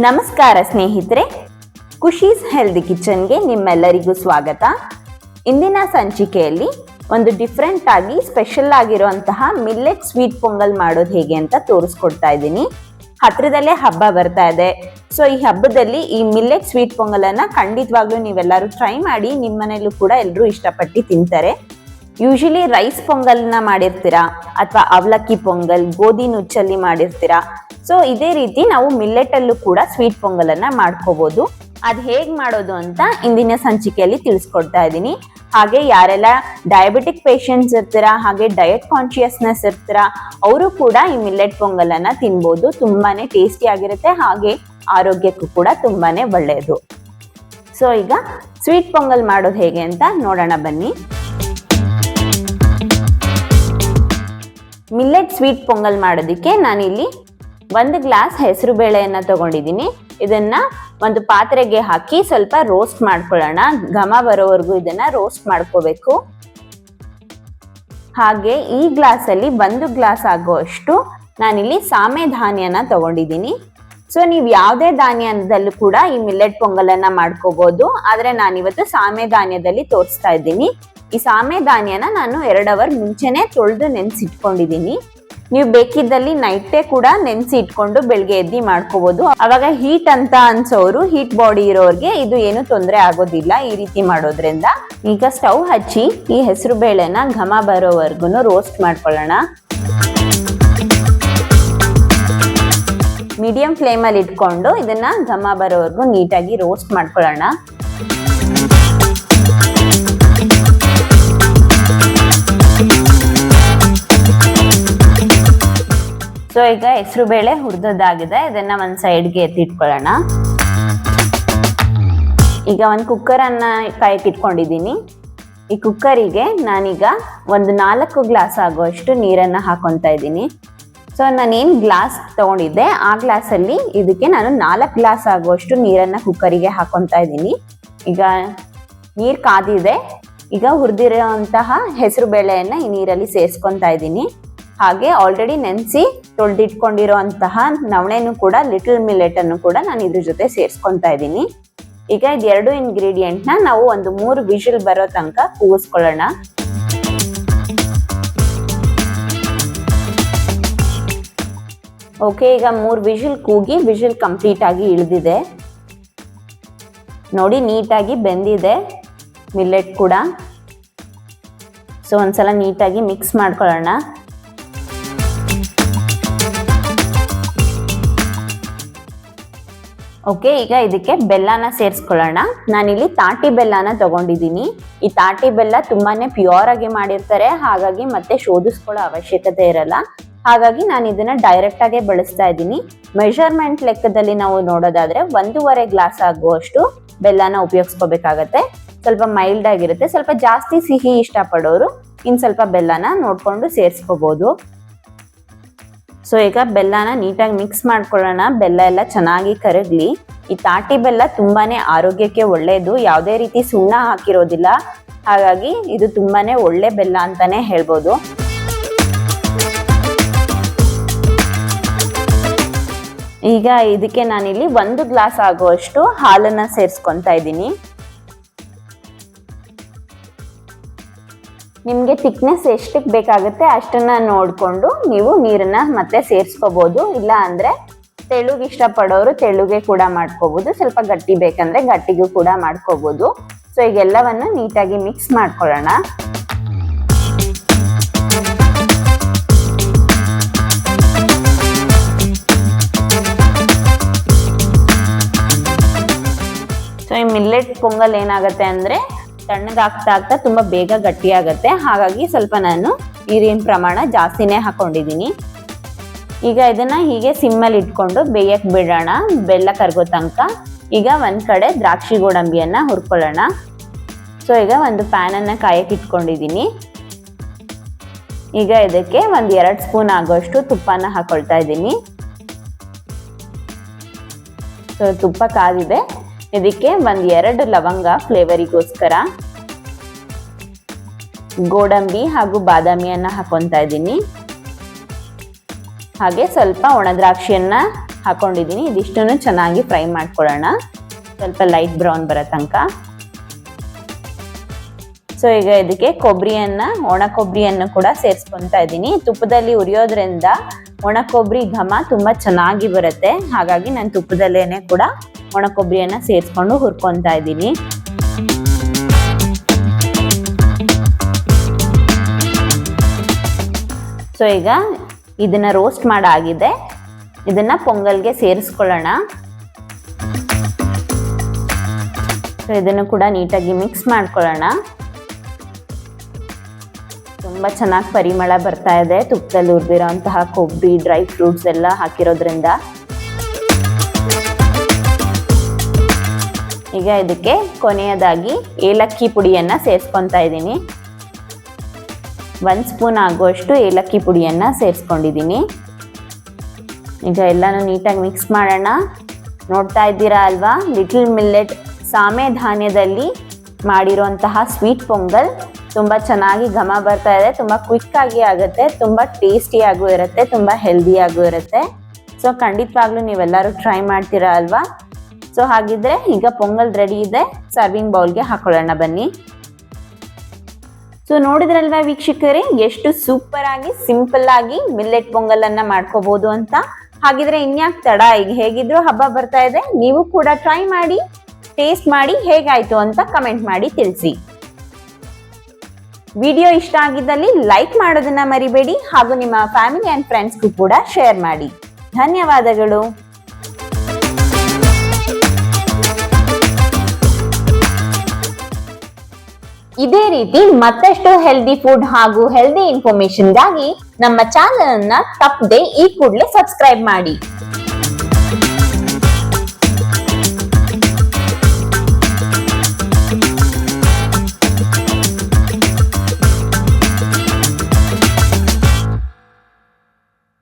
ನಮಸ್ಕಾರ ಸ್ನೇಹಿತರೆ, ಖುಷೀಸ್ ಹೆಲ್ದಿ ಕಿಚನ್ಗೆ ನಿಮ್ಮೆಲ್ಲರಿಗೂ ಸ್ವಾಗತ. ಇಂದಿನ ಸಂಚಿಕೆಯಲ್ಲಿ ಒಂದು ಡಿಫ್ರೆಂಟ್ ಆಗಿ ಸ್ಪೆಷಲ್ ಆಗಿರುವಂತಹ ಮಿಲ್ಲೆಟ್ ಸ್ವೀಟ್ ಪೊಂಗಲ್ ಮಾಡೋದು ಹೇಗೆ ಅಂತ ತೋರಿಸ್ಕೊಡ್ತಾ ಇದ್ದೀನಿ. ಹತ್ರದಲ್ಲೇ ಹಬ್ಬ ಬರ್ತಾ ಇದೆ. ಸೊ ಈ ಹಬ್ಬದಲ್ಲಿ ಈ ಮಿಲ್ಲೆಟ್ ಸ್ವೀಟ್ ಪೊಂಗಲನ್ನು ಖಂಡಿತವಾಗ್ಲೂ ನೀವೆಲ್ಲರೂ ಟ್ರೈ ಮಾಡಿ. ನಿಮ್ಮ ಮನೇಲೂ ಕೂಡ ಎಲ್ಲರೂ ಇಷ್ಟಪಟ್ಟು ತಿಂತಾರೆ. ಯೂಶಲಿ ರೈಸ್ ಪೊಂಗಲ್ನ ಮಾಡಿರ್ತೀರಾ ಅಥವಾ ಅವಲಕ್ಕಿ ಪೊಂಗಲ್, ಗೋಧಿ ನುಚ್ಚಲ್ಲಿ ಮಾಡಿರ್ತೀರಾ. ಸೊ ಇದೇ ರೀತಿ ನಾವು ಮಿಲ್ಲೆಟಲ್ಲೂ ಕೂಡ ಸ್ವೀಟ್ ಪೊಂಗಲನ್ನ ಮಾಡ್ಕೋಬಹುದು. ಅದು ಹೇಗೆ ಮಾಡೋದು ಅಂತ ಇಂದಿನ ಸಂಚಿಕೆಯಲ್ಲಿ ತಿಳಿಸ್ಕೊಡ್ತಾ ಇದ್ದೀನಿ. ಹಾಗೆ ಯಾರೆಲ್ಲ ಡಯಾಬಿಟಿಕ್ ಪೇಷಂಟ್ಸ್ ಇರ್ತೀರಾ, ಹಾಗೆ ಡಯಟ್ ಕಾನ್ಶಿಯಸ್ನೆಸ್ ಇರ್ತೀರಾ, ಅವರು ಕೂಡ ಈ ಮಿಲ್ಲೆಟ್ ಪೊಂಗಲನ್ನ ತಿನ್ಬೋದು. ತುಂಬಾನೇ ಟೇಸ್ಟಿ ಆಗಿರುತ್ತೆ, ಹಾಗೆ ಆರೋಗ್ಯಕ್ಕೂ ಕೂಡ ತುಂಬಾನೇ ಒಳ್ಳೆಯದು. ಸೊ ಈಗ ಸ್ವೀಟ್ ಪೊಂಗಲ್ ಮಾಡೋದು ಹೇಗೆ ಅಂತ ನೋಡೋಣ ಬನ್ನಿ. ಮಿಲ್ಲೆಟ್ ಸ್ವೀಟ್ ಪೊಂಗಲ್ ಮಾಡೋದಕ್ಕೆ ನಾನಿಲ್ಲಿ 1 ಗ್ಲಾಸ್ ಹೆಸರು ಬೇಳೆಯನ್ನು ತಗೊಂಡಿದ್ದೀನಿ. ಇದನ್ನ ಒಂದು ಪಾತ್ರೆಗೆ ಹಾಕಿ ಸ್ವಲ್ಪ ರೋಸ್ಟ್ ಮಾಡ್ಕೊಳ್ಳೋಣ. ಘಮ ಬರೋವರೆಗೂ ಇದನ್ನ ರೋಸ್ಟ್ ಮಾಡ್ಕೋಬೇಕು. ಹಾಗೆ ಈ ಗ್ಲಾಸಲ್ಲಿ 1 ಗ್ಲಾಸ್ ಆಗುವಷ್ಟು ನಾನಿಲ್ಲಿ ಸಾಮೆ ಧಾನ್ಯನ ತಗೊಂಡಿದ್ದೀನಿ. ಸೊ ನೀವು ಯಾವುದೇ ಧಾನ್ಯದಲ್ಲೂ ಕೂಡ ಈ ಮಿಲ್ಲೆಟ್ ಪೊಂಗಲನ್ನ ಮಾಡ್ಕೋಬಹುದು. ಆದ್ರೆ ನಾನಿವತ್ತು ಸಾಮೆ ಧಾನ್ಯದಲ್ಲಿ ತೋರಿಸ್ತಾ ಇದ್ದೀನಿ. ಈ ಸಾಮೆ ಧಾನ್ಯನ ನಾನು 2 ಅವರ್ ಮುಂಚೆನೆ ತೊಳೆದು ನೆನೆಸಿಟ್ಕೊಂಡಿದ್ದೀನಿ. ನೀವು ಬೇಕಿದ್ದಲ್ಲಿ ನೈಟೇ ಕೂಡ ನೆನೆಸಿ ಇಟ್ಕೊಂಡು ಬೆಳಗ್ಗೆ ಎದ್ದು ಮಾಡ್ಕೋಬಹುದು. ಅವಾಗ ಹೀಟ್ ಅಂತ ಅನ್ಸೋರು, ಹೀಟ್ ಬಾಡಿ ಇರೋರಿಗೆ ಇದು ಏನು ತೊಂದರೆ ಆಗೋದಿಲ್ಲ ಈ ರೀತಿ ಮಾಡೋದ್ರಿಂದ. ಈಗ ಸ್ಟವ್ ಹಚ್ಚಿ ಈ ಹೆಸರು ಬೇಳೆನ ಘಮ ಬರೋವರೆಗೂ ರೋಸ್ಟ್ ಮಾಡ್ಕೊಳ್ಳೋಣ. ಮೀಡಿಯಂ ಫ್ಲೇಮಲ್ಲಿ ಇಟ್ಕೊಂಡು ಇದನ್ನ ಘಮ ಬರೋವರೆಗೂ ನೀಟಾಗಿ ರೋಸ್ಟ್ ಮಾಡ್ಕೊಳ್ಳೋಣ. ಸೊ ಈಗ ಹೆಸರು ಬೇಳೆ ಹುರಿದಾಗಿದೆ, ಇದನ್ನ ಒಂದ್ ಸೈಡ್ಗೆ ಎತ್ತಿಟ್ಕೊಳ್ಳೋಣ. ಈಗ ಒಂದು ಕುಕ್ಕರ್ ಅನ್ನ ಕಾಯಕ್ಕೆ ಇಟ್ಕೊಂಡಿದ್ದೀನಿ. ಈ ಕುಕ್ಕರಿಗೆ ನಾನೀಗ ಒಂದು 4 ಗ್ಲಾಸ್ ಆಗುವಷ್ಟು ನೀರನ್ನ ಹಾಕೊತಾ ಇದ್ದೀನಿ. ಸೊ ನಾನೇನು ಗ್ಲಾಸ್ ತಗೊಂಡಿದ್ದೆ ಆ ಗ್ಲಾಸಲ್ಲಿ ಇದಕ್ಕೆ ನಾನು 4 ಗ್ಲಾಸ್ ಆಗುವಷ್ಟು ನೀರನ್ನ ಕುಕ್ಕರಿಗೆ ಹಾಕೊತಾ ಇದ್ದೀನಿ. ಈಗ ನೀರು ಕಾದಿದೆ. ಈಗ ಹುರಿದಿರೋಂತಹ ಹೆಸರು ಬೇಳೆಯನ್ನ ಈ ನೀರಲ್ಲಿ ಸೇರಿಸ್ಕೊತಾ ಇದ್ದೀನಿ. ಹಾಗೆ ಆಲ್ರೆಡಿ ನೆನೆಸಿ ತೊಳೆದಿಟ್ಕೊಂಡಿರೋಂತಹ ನವಣೆನೂ ಕೂಡ, ಲಿಟಲ್ ಮಿಲ್ಲೆಟ್ ಅನ್ನು ಕೂಡ ನಾನು ಇದ್ರ ಜೊತೆ ಸೇರಿಸ್ಕೊತಾ ಇದ್ದೀನಿ. ಈಗ ಇದೆರಡು ಇಂಗ್ರೀಡಿಯೆಂಟ್ನ ನಾವು ಒಂದು 3 ವಿಷಲ್ ಬರೋ ತನಕ ಕೂಗಿಸ್ಕೊಳ್ಳೋಣ. ಓಕೆ, ಈಗ 3 ವಿಷಲ್ ಕೂಗಿ ವಿಷಲ್ ಕಂಪ್ಲೀಟ್ ಆಗಿ ಇಳಿದಿದೆ. ನೋಡಿ, ನೀಟಾಗಿ ಬೆಂದಿದೆ ಮಿಲ್ಲೆಟ್ ಕೂಡ. ಸೊ ಒಂದ್ಸಲ ನೀಟಾಗಿ ಮಿಕ್ಸ್ ಮಾಡ್ಕೊಳ್ಳೋಣ. ಓಕೆ, ಈಗ ಇದಕ್ಕೆ ಬೆಲ್ಲನ ಸೇರಿಸ್ಕೊಳ್ಳೋಣ. ನಾನಿಲ್ಲಿ ತಾಟಿ ಬೆಲ್ಲನ ತಗೊಂಡಿದ್ದೀನಿ. ಈ ತಾಟಿ ಬೆಲ್ಲ ತುಂಬಾನೇ ಪ್ಯೂರ್ ಆಗಿ ಮಾಡಿರ್ತಾರೆ, ಹಾಗಾಗಿ ಮತ್ತೆ ಶೋಧಿಸ್ಕೊಳ್ಳೋ ಅವಶ್ಯಕತೆ ಇರಲ್ಲ. ಹಾಗಾಗಿ ನಾನು ಇದನ್ನ ಡೈರೆಕ್ಟ್ ಆಗಿ ಬಳಸ್ತಾ ಇದ್ದೀನಿ. ಮೆಷರ್ಮೆಂಟ್ ಲೆಕ್ಕದಲ್ಲಿ ನಾವು ನೋಡೋದಾದ್ರೆ 1.5 ಗ್ಲಾಸ್ ಆಗುವಷ್ಟು ಬೆಲ್ಲನ ಉಪಯೋಗಿಸ್ಕೋಬೇಕಾಗತ್ತೆ. ಸ್ವಲ್ಪ ಮೈಲ್ಡ್ ಆಗಿರುತ್ತೆ. ಸ್ವಲ್ಪ ಜಾಸ್ತಿ ಸಿಹಿ ಇಷ್ಟಪಡೋರು ಇನ್ನು ಸ್ವಲ್ಪ ಬೆಲ್ಲನ ನೋಡ್ಕೊಂಡು ಸೇರಿಸ್ಕೋಬಹುದು. ಸೊ ಈಗ ಬೆಲ್ಲನ ನೀಟಾಗಿ ಮಿಕ್ಸ್ ಮಾಡ್ಕೊಳ್ಳೋಣ. ಬೆಲ್ಲ ಎಲ್ಲ ಚೆನ್ನಾಗಿ ಕರಗಲಿ. ಈ ತಾಟಿ ಬೆಲ್ಲ ತುಂಬಾನೇ ಆರೋಗ್ಯಕ್ಕೆ ಒಳ್ಳೆಯದು, ಯಾವುದೇ ರೀತಿ ಸುಣ್ಣ ಹಾಕಿರೋದಿಲ್ಲ. ಹಾಗಾಗಿ ಇದು ತುಂಬಾನೇ ಒಳ್ಳೆ ಬೆಲ್ಲ ಅಂತಾನೆ ಹೇಳ್ಬೋದು. ಈಗ ಇದಕ್ಕೆ ನಾನಿಲ್ಲಿ 1 ಗ್ಲಾಸ್ ಆಗುವಷ್ಟು ಹಾಲನ್ನ ಸೇರಿಸ್ಕೊತಾ ಇದ್ದೀನಿ. ನಿಮಗೆ ಥಿಕ್ನೆಸ್ ಎಷ್ಟಕ್ಕೆ ಬೇಕಾಗುತ್ತೆ ಅಷ್ಟನ್ನ ನೋಡಿಕೊಂಡು ನೀವು ನೀರನ್ನ ಮತ್ತೆ ಸೇರಿಸ್ಕೋಬಹುದು. ಇಲ್ಲ ಅಂದ್ರೆ ತೆಳುಗೆ ಇಷ್ಟಪಡೋರು ತೆಳುಗೆ ಕೂಡ ಮಾಡ್ಕೋಬಹುದು. ಸ್ವಲ್ಪ ಗಟ್ಟಿ ಬೇಕಂದ್ರೆ ಗಟ್ಟಿಗೂ ಕೂಡ ಮಾಡ್ಕೋಬಹುದು. ಸೊ ಈಗ ಎಲ್ಲವನ್ನು ನೀಟಾಗಿ ಮಿಕ್ಸ್ ಮಾಡ್ಕೊಳ್ಳೋಣ. ಸೊ ಈ ಮಿಲ್ಲೆಟ್ ಪೊಂಗಲ್ ಏನಾಗುತ್ತೆ ಅಂದ್ರೆ ತಣ್ಣಗಾಗ್ತಾ ಆಗ್ತಾ ತುಂಬಾ ಬೇಗ ಗಟ್ಟಿ ಆಗುತ್ತೆ. ಹಾಗಾಗಿ ಸ್ವಲ್ಪ ನಾನು ನೀರಿನ ಪ್ರಮಾಣ ಜಾಸ್ತಿನೇ ಹಾಕೊಂಡಿದ್ದೀನಿ. ಈಗ ಇದನ್ನ ಹೀಗೆ ಸಿಮ್ಮಲ್ಲಿ ಇಟ್ಕೊಂಡು ಬೇಯಕ್ಕೆ ಬಿಡೋಣ, ಬೆಲ್ಲ ಕರಗೋ ತನಕ. ಈಗ ಒಂದ್ ಕಡೆ ದ್ರಾಕ್ಷಿ ಗೋಡಂಬಿಯನ್ನ ಹುರ್ಕೊಳ್ಳೋಣ. ಸೊ ಈಗ ಒಂದು ಪ್ಯಾನ್ ಅನ್ನ ಕಾಯಕ್ಕೆ ಇಟ್ಕೊಂಡಿದ್ದೀನಿ. ಈಗ ಇದಕ್ಕೆ 1-2 ಸ್ಪೂನ್ ಆಗುವಷ್ಟು ತುಪ್ಪನ ಹಾಕೊಳ್ತಾ ಇದ್ದೀನಿ. ಸೊ ತುಪ್ಪ ಕಾದಿದೆ. ಇದಕ್ಕೆ 1-2 ಲವಂಗ ಫ್ಲೇವರಿಗೋಸ್ಕರ, ಗೋಡಂಬಿ ಹಾಗೂ ಬಾದಾಮಿಯನ್ನ ಹಾಕೊತಾ ಇದ್ದೀನಿ. ಹಾಗೆ ಸ್ವಲ್ಪ ಒಣ ದ್ರಾಕ್ಷಿಯನ್ನ ಹಾಕೊಂಡಿದ್ದೀನಿ. ಇದಿಷ್ಟನ್ನು ಚೆನ್ನಾಗಿ ಫ್ರೈ ಮಾಡ್ಕೊಳ್ಳೋಣ, ಸ್ವಲ್ಪ ಲೈಟ್ ಬ್ರೌನ್ ಬರೋ ತನಕ. ಸೊ ಈಗ ಇದಕ್ಕೆ ಒಣ ಕೊಬ್ಬರಿಯನ್ನು ಕೂಡ ಸೇರಿಸ್ಕೊತಾ ಇದ್ದೀನಿ. ತುಪ್ಪದಲ್ಲಿ ಹುರಿಯೋದ್ರಿಂದ ಒಣ ಕೊಬ್ಬರಿ ಘಮ ತುಂಬಾ ಚೆನ್ನಾಗಿ ಬರುತ್ತೆ. ಹಾಗಾಗಿ ನಾನು ತುಪ್ಪದಲ್ಲೇನೆ ಕೂಡ ಒಣ ಕೊಬ್ಬರಿಯನ್ನ ಸೇರಿಸ್ಕೊಂಡು ಹುರ್ಕೊತಾ ಇದ್ದೀನಿ. ಸೊ ಈಗ ಇದನ್ನ ರೋಸ್ಟ್ ಮಾಡಾಗಿದೆ, ಇದನ್ನ ಪೊಂಗಲ್ಗೆ ಸೇರಿಸ್ಕೊಳ್ಳೋಣ. ಸೊ ಇದನ್ನು ಕೂಡ ನೀಟಾಗಿ ಮಿಕ್ಸ್ ಮಾಡ್ಕೊಳ್ಳೋಣ. ತುಂಬಾ ಚೆನ್ನಾಗಿ ಪರಿಮಳ ಬರ್ತಾ ಇದೆ, ತುಪ್ಪದಲ್ಲಿ ಹುರಿದಿರೋಂತಹ ಕೊಬ್ಬರಿ, ಡ್ರೈ ಫ್ರೂಟ್ಸ್ ಎಲ್ಲ ಹಾಕಿರೋದ್ರಿಂದ. ಈಗ ಇದಕ್ಕೆ ಕೊನೆಯದಾಗಿ ಏಲಕ್ಕಿ ಪುಡಿಯನ್ನ ಸೇರಿಸ್ಕೊತಾ ಇದ್ದೀನಿ. 1 ಸ್ಪೂನ್ ಆಗುವಷ್ಟು ಏಲಕ್ಕಿ ಪುಡಿಯನ್ನ ಸೇರಿಸ್ಕೊಂಡಿದ್ದೀನಿ. ಈಗ ಎಲ್ಲಾನು ನೀಟಾಗಿ ಮಿಕ್ಸ್ ಮಾಡೋಣ. ನೋಡ್ತಾ ಇದ್ದೀರಾ ಅಲ್ವಾ, ಲಿಟಲ್ ಮಿಲ್ಲೆಟ್ ಸಾಮೆ ಧಾನ್ಯದಲ್ಲಿ ಮಾಡಿರುವಂತಹ ಸ್ವೀಟ್ ಪೊಂಗಲ್ ತುಂಬಾ ಚೆನ್ನಾಗಿ ಘಮ ಬರ್ತಾ ಇದೆ. ತುಂಬಾ ಕ್ವಿಕ್ ಆಗಿ ಆಗುತ್ತೆ, ತುಂಬಾ ಟೇಸ್ಟಿ ಆಗೂ ಇರುತ್ತೆ, ತುಂಬಾ ಹೆಲ್ದಿ ಆಗೂ ಇರುತ್ತೆ. ಸೊ ಖಂಡಿತವಾಗ್ಲೂ ನೀವೆಲ್ಲರೂ ಟ್ರೈ ಮಾಡ್ತೀರಾ ಅಲ್ವಾ. ಸೊ ಹಾಗಿದ್ರೆ ಈಗ ಪೊಂಗಲ್ ರೆಡಿ ಇದೆ, ಸರ್ವಿಂಗ್ ಬೌಲ್ಗೆ ಹಾಕೊಳ್ಳೋಣ ಬನ್ನಿ. ಸೊ ನೋಡಿದ್ರಲ್ವಾ ವೀಕ್ಷಕರೇ, ಎಷ್ಟು ಸೂಪರ್ ಆಗಿ ಸಿಂಪಲ್ ಆಗಿ ಮಿಲ್ಲೆಟ್ ಪೊಂಗಲ್ ಅನ್ನ ಮಾಡ್ಕೋಬಹುದು ಅಂತ. ಹಾಗಿದ್ರೆ ಇನ್ಯಾಕ್ ತಡ, ಈಗ ಹೇಗಿದ್ರು ಹಬ್ಬ ಬರ್ತಾ ಇದೆ, ನೀವು ಕೂಡ ಟ್ರೈ ಮಾಡಿ, ಟೇಸ್ಟ್ ಮಾಡಿ ಹೇಗಾಯ್ತು ಅಂತ ಕಮೆಂಟ್ ಮಾಡಿ ತಿಳಿಸಿ. ವಿಡಿಯೋ ಇಷ್ಟ ಆಗಿದ್ದಲ್ಲಿ ಲೈಕ್ ಮಾಡೋದನ್ನ ಮರಿಬೇಡಿ, ಹಾಗೂ ನಿಮ್ಮ ಫ್ಯಾಮಿಲಿ ಅಂಡ್ ಫ್ರೆಂಡ್ಸ್ಗೂ ಕೂಡ ಶೇರ್ ಮಾಡಿ. ಧನ್ಯವಾದಗಳು. ಇದೇ ರೀತಿ ಮತ್ತಷ್ಟು ಹೆಲ್ದಿ ಫುಡ್ ಹಾಗೂ ಹೆಲ್ದಿ ಇನ್ಫಾರ್ಮೇಶನ್ಗಾಗಿ ನಮ್ಮ ಚಾನೆಲ್ ಅನ್ನ ತಪ್ಪದೆ ಈ ಕೂಡಲೇ ಸಬ್ಸ್ಕ್ರೈಬ್ ಮಾಡಿ.